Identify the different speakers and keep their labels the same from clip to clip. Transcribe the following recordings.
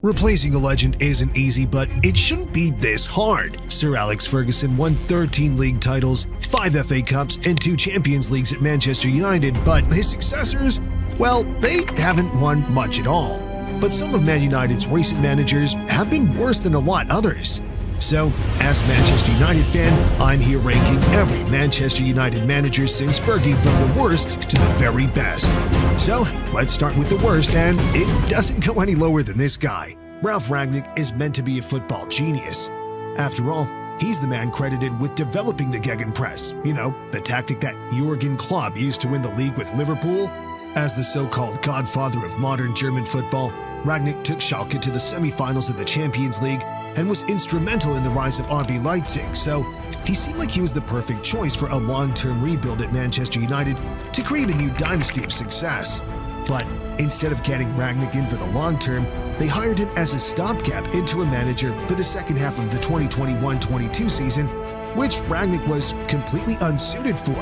Speaker 1: Replacing a legend isn't easy, but it shouldn't be this hard. Sir Alex Ferguson won 13 league titles, 5 FA Cups, and 2 Champions Leagues at Manchester United, but his successors, well, they haven't won much at all. But some of Man United's recent managers have been worse than a lot others. So, as a Manchester United fan, I'm here ranking every Manchester United manager since Fergie from the worst to the very best. So, let's start with the worst, and it doesn't go any lower than this guy. Ralf Rangnick is meant to be a football genius. After all, he's the man credited with developing the gegenpress, the tactic that Jurgen Klopp used to win the league with Liverpool. As the so-called godfather of modern German football, Rangnick took Schalke to the semi-finals of the Champions League and was instrumental in the rise of RB Leipzig, so he seemed like he was the perfect choice for a long-term rebuild at Manchester United to create a new dynasty of success. But instead of getting Rangnick in for the long term, they hired him as a stopgap interim manager for the second half of the 2021-22 season, which Rangnick was completely unsuited for,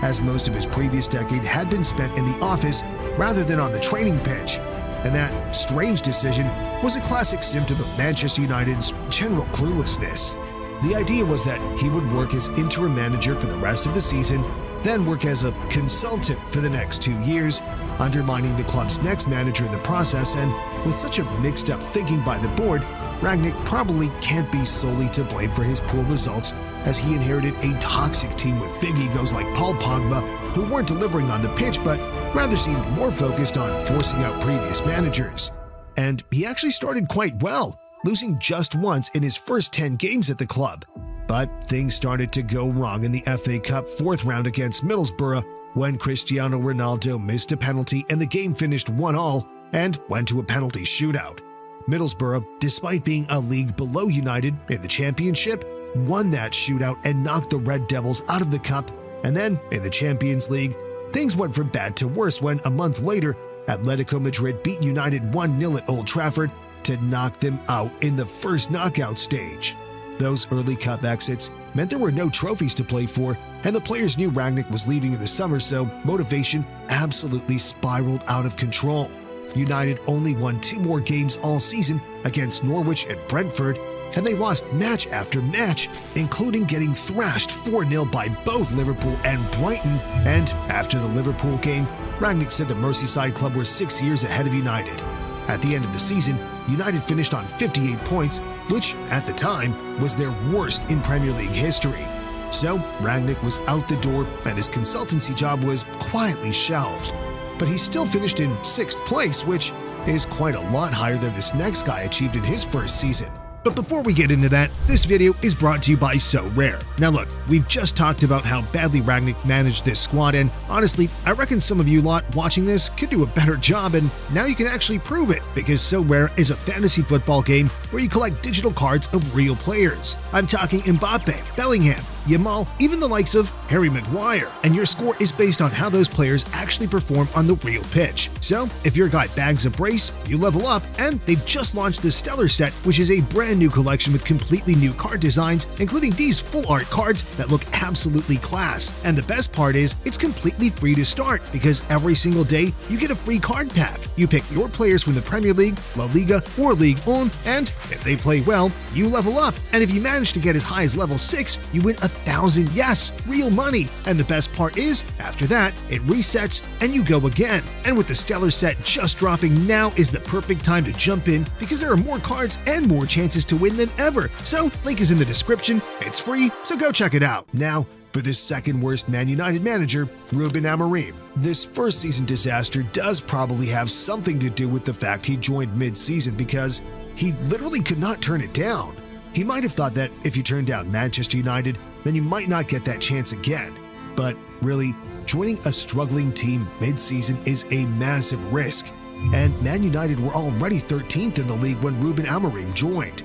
Speaker 1: as most of his previous decade had been spent in the office rather than on the training pitch. And that strange decision was a classic symptom of Manchester United's general cluelessness. The idea was that he would work as interim manager for the rest of the season, then work as a consultant for the next 2 years, undermining the club's next manager in the process, and with such a mixed-up thinking by the board, Rangnick probably can't be solely to blame for his poor results, as he inherited a toxic team with big egos like Paul Pogba, who weren't delivering on the pitch but rather seemed more focused on forcing out previous managers. And he actually started quite well, losing just once in his first 10 games at the club. But things started to go wrong in the FA Cup 4th round against Middlesbrough when Cristiano Ronaldo missed a penalty and the game finished 1-1 and went to a penalty shootout. Middlesbrough, despite being a league below United in the Championship, won that shootout and knocked the Red Devils out of the cup, and then in the Champions League, things went from bad to worse when a month later, Atletico Madrid beat United 1-0 at Old Trafford to knock them out in the first knockout stage. Those early cup exits meant there were no trophies to play for, and the players knew Rangnick was leaving in the summer, so motivation absolutely spiraled out of control. United only won 2 more games all season against Norwich and Brentford, and they lost match after match, including getting thrashed 4-0 by both Liverpool and Brighton. And after the Liverpool game, Rangnick said the Merseyside club were 6 years ahead of United. At the end of the season, United finished on 58 points, which at the time was their worst in Premier League history. So Rangnick was out the door and his consultancy job was quietly shelved. But he still finished in 6th place, which is quite a lot higher than this next guy achieved in his first season. But before we get into that, this video is brought to you by So Rare. Now look, we've just talked about how badly Rangnick managed this squad, and honestly, I reckon some of you lot watching this could do a better job, and now you can actually prove it, because So Rare is a fantasy football game where you collect digital cards of real players. I'm talking Mbappe, Bellingham, Yamal, even the likes of Harry Maguire, and your score is based on how those players actually perform on the real pitch. So, if your guy bags a brace, you level up, and they've just launched the Stellar set, which is a brand new collection with completely new card designs, including these full art cards that look absolutely class. And the best part is, it's completely free to start, because every single day you get a free card pack. You pick your players from the Premier League, La Liga, or Ligue 1, and if they play well, you level up. And if you manage to get as high as level 6, you win 1,000, yes, real money. And the best part is, after that, it resets and you go again. And with the Stellar set just dropping, now is the perfect time to jump in, because there are more cards and more chances to win than ever. So, link is in the description, it's free, so go check it out. Now, for this second worst Man United manager, Ruben Amorim. This first season disaster does probably have something to do with the fact he joined mid-season, because he literally could not turn it down. He might have thought that if you turned down Manchester United, then you might not get that chance again. But really, joining a struggling team mid-season is a massive risk. And Man United were already 13th in the league when Ruben Amorim joined.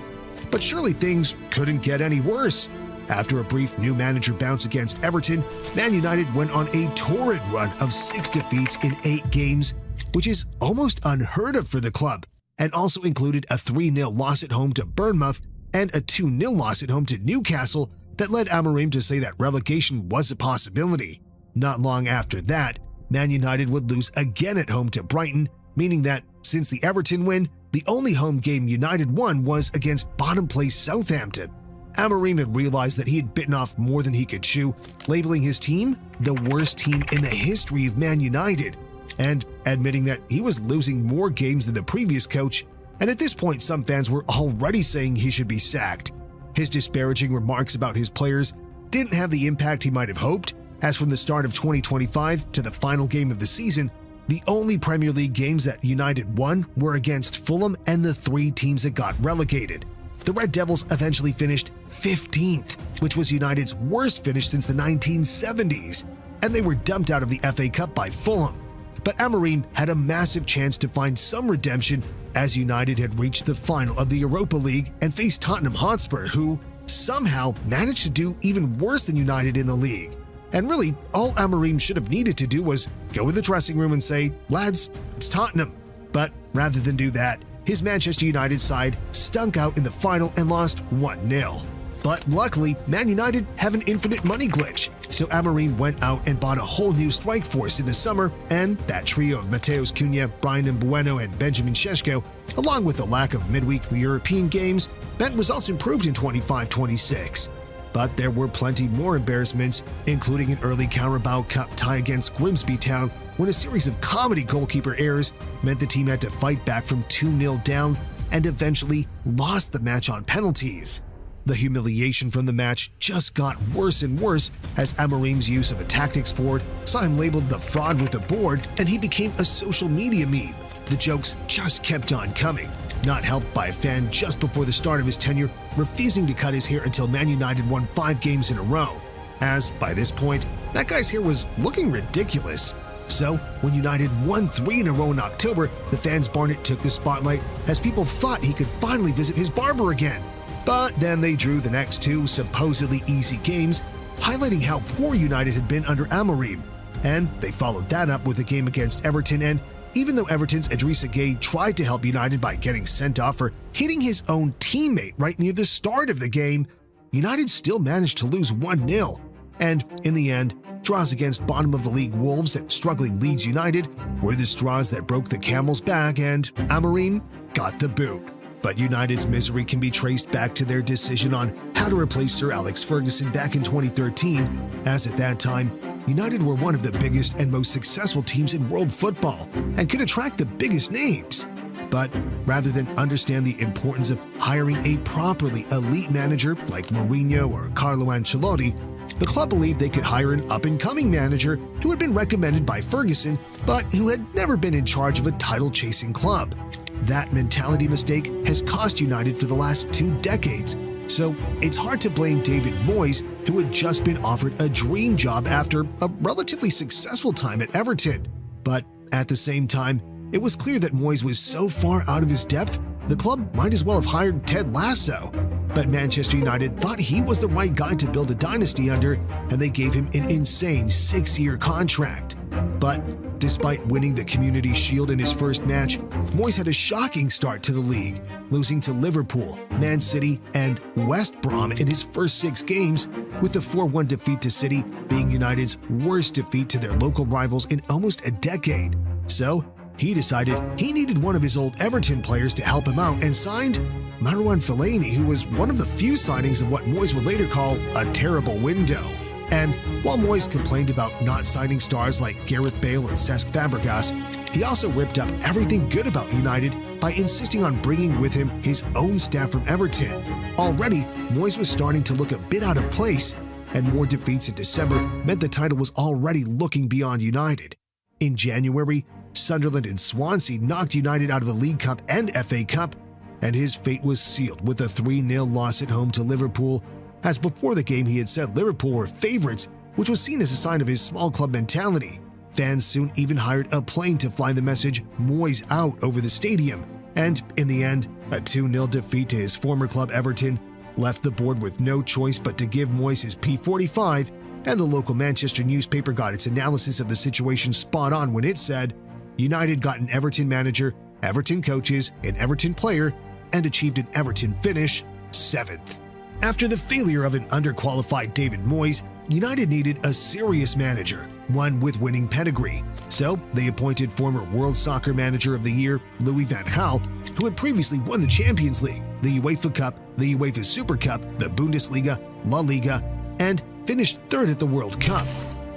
Speaker 1: But surely things couldn't get any worse. After a brief new manager bounce against Everton, Man United went on a torrid run of 6 defeats in 8 games, which is almost unheard of for the club, and also included a 3-0 loss at home to Bournemouth and a 2-0 loss at home to Newcastle that led Amorim to say that relegation was a possibility. Not long after that, Man United would lose again at home to Brighton, meaning that since the Everton win, The only home game United won was against bottom-place Southampton. Amorim had realized that he had bitten off more than he could chew, labeling his team the worst team in the history of Man United, and admitting that he was losing more games than the previous coach, and at this point some fans were already saying he should be sacked. His disparaging remarks about his players didn't have the impact he might have hoped, as from the start of 2025 to the final game of the season, the only Premier League games that United won were against Fulham and the 3 teams that got relegated. The Red Devils eventually finished 15th, which was United's worst finish since the 1970s, and they were dumped out of the FA Cup by Fulham. But Amorim had a massive chance to find some redemption as United had reached the final of the Europa League and faced Tottenham Hotspur, who somehow managed to do even worse than United in the league. And really, all Amorim should have needed to do was go in the dressing room and say, "Lads, it's Tottenham." But rather than do that, his Manchester United side stunk out in the final and lost 1-0. But luckily, Man United have an infinite money glitch, so Amorim went out and bought a whole new strike force in the summer, and that trio of Mateus Cunha, Bryan Mbeumo, and Benjamin Šeško, along with the lack of midweek European games, meant results improved in 25-26. But there were plenty more embarrassments, including an early Carabao Cup tie against Grimsby Town, when a series of comedy goalkeeper errors meant the team had to fight back from 2-0 down and eventually lost the match on penalties. The humiliation from the match just got worse and worse as Amorim's use of a tactics board saw him labeled the fraud with the board, and he became a social media meme. The jokes just kept on coming, not helped by a fan just before the start of his tenure refusing to cut his hair until Man United won 5 games in a row, as by this point, that guy's hair was looking ridiculous. So, when United won 3 in a row in October, the fans' Barnet took the spotlight as people thought he could finally visit his barber again. But then they drew the next 2 supposedly easy games, highlighting how poor United had been under Amorim. And they followed that up with a game against Everton, and even though Everton's Idrissa Gueye tried to help United by getting sent off for hitting his own teammate right near the start of the game, United still managed to lose 1-0. And in the end, draws against bottom-of-the-league Wolves and struggling Leeds United were the straws that broke the camel's back, and Amorim got the boot. But United's misery can be traced back to their decision on how to replace Sir Alex Ferguson back in 2013, as at that time, United were one of the biggest and most successful teams in world football and could attract the biggest names. But rather than understand the importance of hiring a properly elite manager like Mourinho or Carlo Ancelotti, the club believed they could hire an up-and-coming manager who had been recommended by Ferguson but who had never been in charge of a title-chasing club. That mentality mistake has cost United for the last 2 decades, so it's hard to blame David Moyes, who had just been offered a dream job after a relatively successful time at Everton. But at the same time, it was clear that Moyes was so far out of his depth, the club might as well have hired Ted Lasso. But Manchester United thought he was the right guy to build a dynasty under, and they gave him an insane 6-year contract. But despite winning the Community Shield in his first match, Moyes had a shocking start to the league, losing to Liverpool, Man City, and West Brom in his first 6 games, with the 4-1 defeat to City being United's worst defeat to their local rivals in almost a decade. So he decided he needed one of his old Everton players to help him out and signed Marouane Fellaini, who was one of the few signings of what Moyes would later call a terrible window. And while Moyes complained about not signing stars like Gareth Bale and Cesc Fabregas, he also ripped up everything good about United by insisting on bringing with him his own staff from Everton. Already, Moyes was starting to look a bit out of place, and more defeats in December meant the title was already looking beyond United. In January, Sunderland and Swansea knocked United out of the League Cup and FA Cup, and his fate was sealed with a 3-0 loss at home to Liverpool, as before the game he had said Liverpool were favourites, which was seen as a sign of his small club mentality. Fans soon even hired a plane to fly the message "Moyes out" over the stadium, and in the end, a 2-0 defeat to his former club Everton left the board with no choice but to give Moyes his P45, and the local Manchester newspaper got its analysis of the situation spot on when it said, "United got an Everton manager, Everton coaches, an Everton player, and achieved an Everton finish, 7th. After the failure of an underqualified David Moyes, United needed a serious manager, one with winning pedigree. So they appointed former World Soccer Manager of the Year Louis van Gaal, who had previously won the Champions League, the UEFA Cup, the UEFA Super Cup, the Bundesliga, La Liga, and finished third at the World Cup.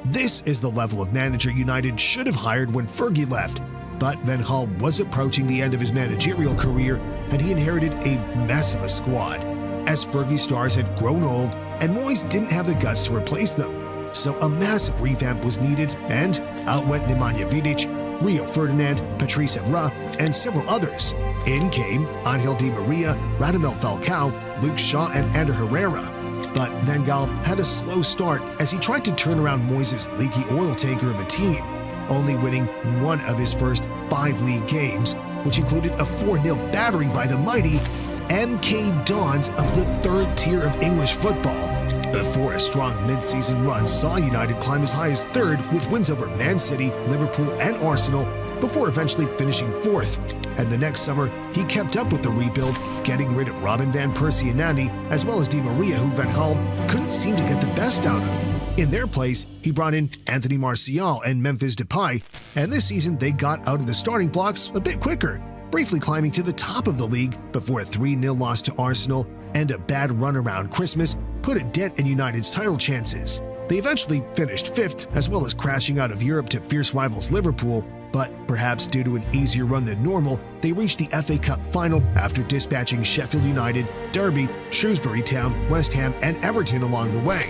Speaker 1: This is the level of manager United should have hired when Fergie left, but Van Gaal was approaching the end of his managerial career and he inherited a mess of a squad, as Fergie's stars had grown old and Moyes didn't have the guts to replace them. So a massive revamp was needed, and out went Nemanja Vidic, Rio Ferdinand, Patrice Evra, and several others. In came Angel Di Maria, Radamel Falcao, Luke Shaw, and Ander Herrera. But Van Gaal had a slow start as he tried to turn around Moyes' leaky oil tanker of a team, only winning one of his first 5 league games, which included a 4-0 battering by the mighty MK Dons of the third tier of English football, before a strong mid-season run saw United climb as high as third with wins over Man City, Liverpool, and Arsenal, before eventually finishing 4th. And the next summer, he kept up with the rebuild, getting rid of Robin van Persie and Nani, as well as Di Maria, who Van Gaal couldn't seem to get the best out of. In their place, he brought in Anthony Martial and Memphis Depay, and this season they got out of the starting blocks a bit quicker, briefly climbing to the top of the league before a 3-0 loss to Arsenal and a bad run around Christmas put a dent in United's title chances. They eventually finished 5th, as well as crashing out of Europe to fierce rivals Liverpool, but perhaps due to an easier run than normal, they reached the FA Cup final after dispatching Sheffield United, Derby, Shrewsbury Town, West Ham, and Everton along the way.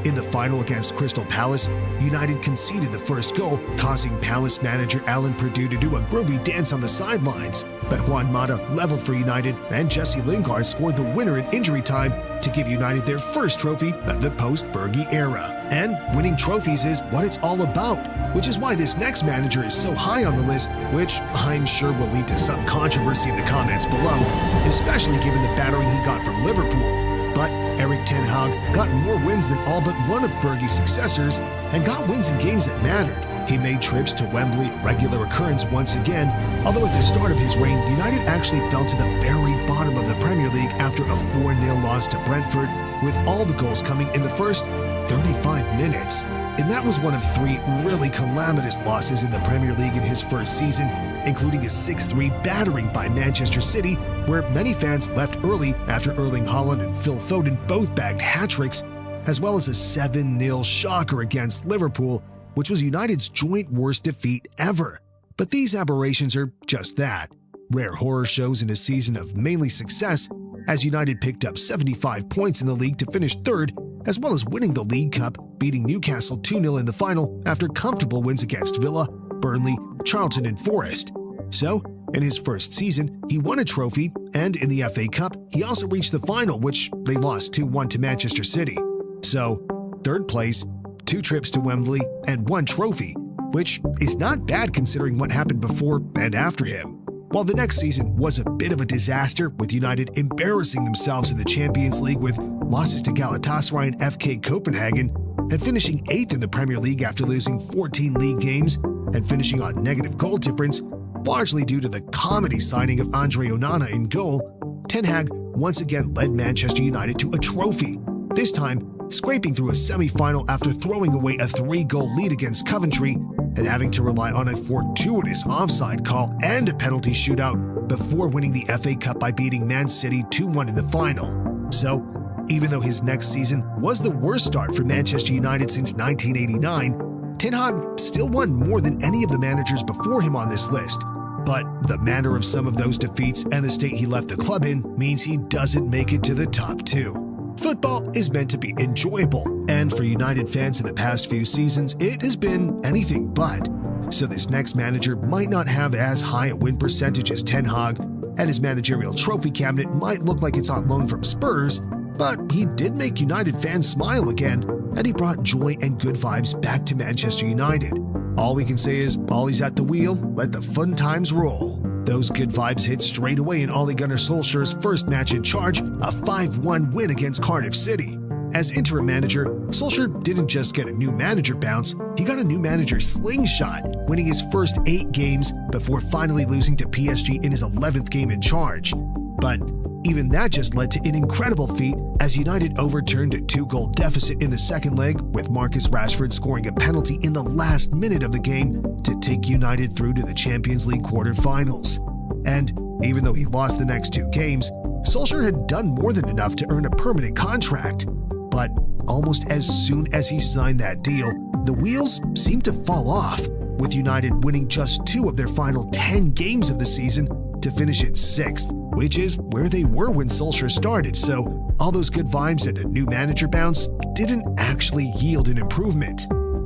Speaker 1: In the final against Crystal Palace, United conceded the first goal, causing Palace manager Alan Perdue to do a groovy dance on the sidelines. But Juan Mata leveled for United, and Jesse Lingard scored the winner in injury time to give United their first trophy of the post-Fergie era. And winning trophies is what it's all about, which is why this next manager is so high on the list, which I'm sure will lead to some controversy in the comments below, especially given the battering he got from Liverpool. But Erik ten Hag got more wins than all but one of Fergie's successors and got wins in games that mattered. He made trips to Wembley a regular occurrence once again, although at the start of his reign, United actually fell to the very bottom of the Premier League after a 4-0 loss to Brentford, with all the goals coming in the first 35 minutes. And that was one of 3 really calamitous losses in the Premier League in his first season, including a 6-3 battering by Manchester City, where many fans left early after Erling Haaland and Phil Foden both bagged hat-tricks, as well as a 7-0 shocker against Liverpool, which was United's joint worst defeat ever. But these aberrations are just that, rare horror shows in a season of mainly success, as United picked up 75 points in the league to finish 3rd, as well as winning the League Cup, beating Newcastle 2-0 in the final after comfortable wins against Villa, Burnley, Charlton, and Forest. So, in his first season, he won a trophy, and in the FA Cup, he also reached the final, which they lost 2-1 to Manchester City. So, 3rd place, 2 trips to Wembley, and 1 trophy, which is not bad considering what happened before and after him. While the next season was a bit of a disaster, with United embarrassing themselves in the Champions League with losses to Galatasaray and FK Copenhagen, and finishing 8th in the Premier League after losing 14 league games and finishing on negative goal difference, largely due to the comedy signing of Andre Onana in goal, Ten Hag once again led Manchester United to a trophy, this time scraping through a semi-final after throwing away a 3-goal lead against Coventry and having to rely on a fortuitous offside call and a penalty shootout before winning the FA Cup by beating Man City 2-1 in the final. So, even though his next season was the worst start for Manchester United since 1989, Ten Hag still won more than any of the managers before him on this list. But the manner of some of those defeats and the state he left the club in means he doesn't make it to the top 2. Football is meant to be enjoyable, and for United fans in the past few seasons, it has been anything but. So this next manager might not have as high a win percentage as Ten Hag, and his managerial trophy cabinet might look like it's on loan from Spurs, but he did make United fans smile again, and he brought joy and good vibes back to Manchester United. All we can say is, while he's at the wheel, let the fun times roll. Those good vibes hit straight away in Ole Gunnar Solskjaer's first match in charge, a 5-1 win against Cardiff City. As interim manager, Solskjaer didn't just get a new manager bounce, he got a new manager slingshot, winning his first 8 games before finally losing to PSG in his 11th game in charge. But even that just led to an incredible feat as United overturned a 2-goal deficit in the second leg, with Marcus Rashford scoring a penalty in the last minute of the game to take United through to the Champions League quarterfinals. And even though he lost the next 2 games, Solskjaer had done more than enough to earn a permanent contract. But almost as soon as he signed that deal, the wheels seemed to fall off, with United winning just 2 of their final 10 games of the season to finish in 6th, which is where they were when Solskjaer started. So all those good vibes and a new manager bounce didn't actually yield an improvement.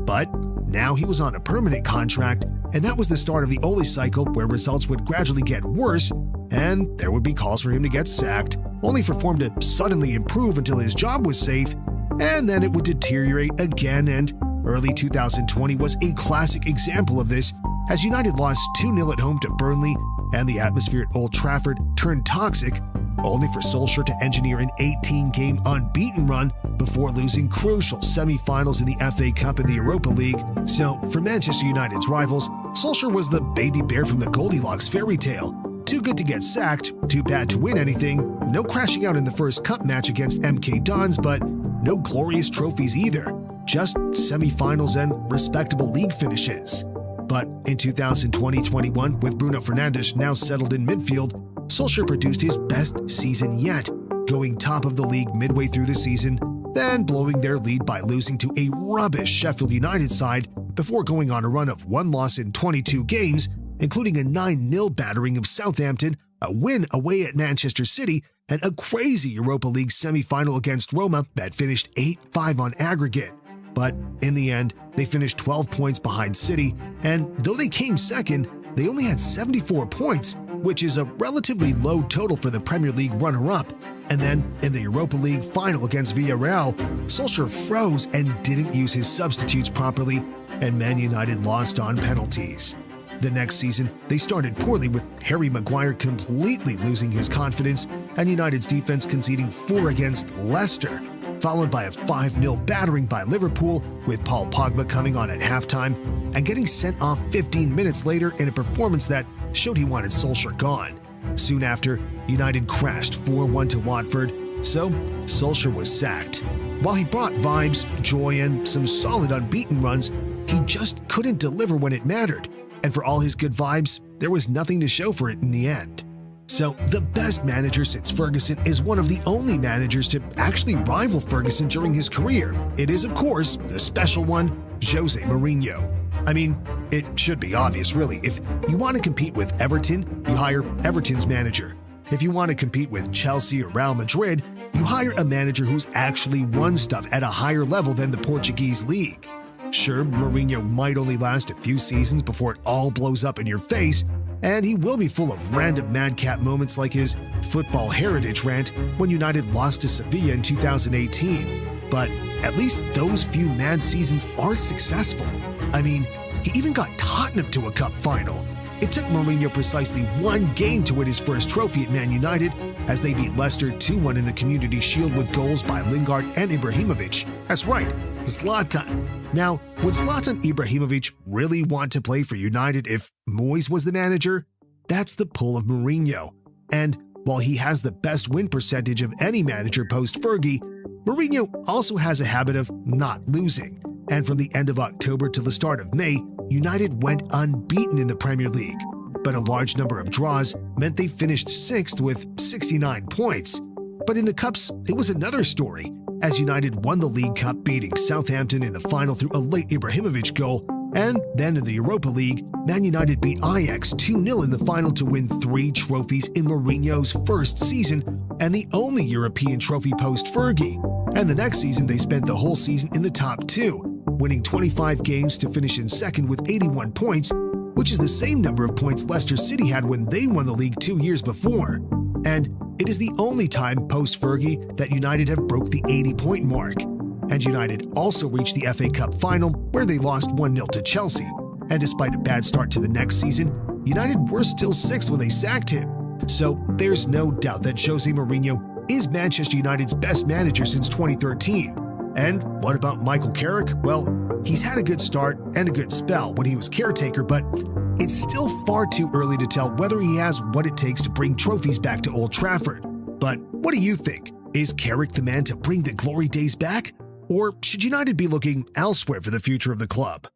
Speaker 1: But now he was on a permanent contract, and that was the start of the Ole cycle, where results would gradually get worse and there would be calls for him to get sacked, only for form to suddenly improve until his job was safe, and then it would deteriorate again. And early 2020 was a classic example of this, as United lost 2-0 at home to Burnley and the atmosphere at Old Trafford turned toxic, only for Solskjaer to engineer an 18-game unbeaten run before losing crucial semi-finals in the FA Cup and the Europa League. So for Manchester United's rivals, Solskjaer was the baby bear from the Goldilocks fairy tale. Too good to get sacked, too bad to win anything, no crashing out in the first cup match against MK Dons, but no glorious trophies either, just semi-finals and respectable league finishes. But in 2020-21, with Bruno Fernandes now settled in midfield, Solskjaer produced his best season yet, going top of the league midway through the season, then blowing their lead by losing to a rubbish Sheffield United side before going on a run of 1 loss in 22 games, including a 9-0 battering of Southampton, a win away at Manchester City, and a crazy Europa League semi-final against Roma that finished 8-5 on aggregate. But in the end, they finished 12 points behind City, and though they came second, they only had 74 points, which is a relatively low total for the Premier League runner-up. And then, in the Europa League final against Villarreal, Solskjaer froze and didn't use his substitutes properly, and Man United lost on penalties. The next season, they started poorly, with Harry Maguire completely losing his confidence and United's defense conceding 4 against Leicester, followed by a 5-0 battering by Liverpool, with Paul Pogba coming on at halftime and getting sent off 15 minutes later in a performance that showed he wanted Solskjaer gone. Soon after, United crashed 4-1 to Watford, so Solskjaer was sacked. While he brought vibes, joy, and some solid unbeaten runs, he just couldn't deliver when it mattered. And for all his good vibes, there was nothing to show for it in the end. So the best manager since Ferguson is one of the only managers to actually rival Ferguson during his career. It is, of course, the special one, Jose Mourinho. I mean, it should be obvious, really. If you want to compete with Everton, you hire Everton's manager. If you want to compete with Chelsea or Real Madrid, you hire a manager who's actually won stuff at a higher level than the Portuguese league. Sure, Mourinho might only last a few seasons before it all blows up in your face, and he will be full of random madcap moments like his football heritage rant when United lost to Sevilla in 2018. But at least those few mad seasons are successful. I mean, he even got Tottenham to a cup final. It took Mourinho precisely 1 game to win his first trophy at Man United, as they beat Leicester 2-1 in the Community Shield with goals by Lingard and Ibrahimovic. That's right, Zlatan. Now, would Zlatan Ibrahimovic really want to play for United if Moyes was the manager? That's the pull of Mourinho. And while he has the best win percentage of any manager post-Fergie, Mourinho also has a habit of not losing. And from the end of October to the start of May, United went unbeaten in the Premier League. But a large number of draws meant they finished 6th with 69 points. But in the Cups, it was another story, as United won the League Cup, beating Southampton in the final through a late Ibrahimovic goal, and then in the Europa League, Man United beat Ajax 2-0 in the final to win 3 trophies in Mourinho's first season, and the only European trophy post-Fergie. And the next season, they spent the whole season in the top 2, winning 25 games to finish in second with 81 points, which is the same number of points Leicester City had when they won the league 2 years before. And it is the only time post-Fergie that United have broke the 80-point mark. And United also reached the FA Cup final, where they lost 1-0 to Chelsea. And despite a bad start to the next season, United were still 6th when they sacked him. So there's no doubt that Jose Mourinho is Manchester United's best manager since 2013. And what about Michael Carrick? Well, he's had a good start and a good spell when he was caretaker, but it's still far too early to tell whether he has what it takes to bring trophies back to Old Trafford. But what do you think? Is Carrick the man to bring the glory days back? Or should United be looking elsewhere for the future of the club?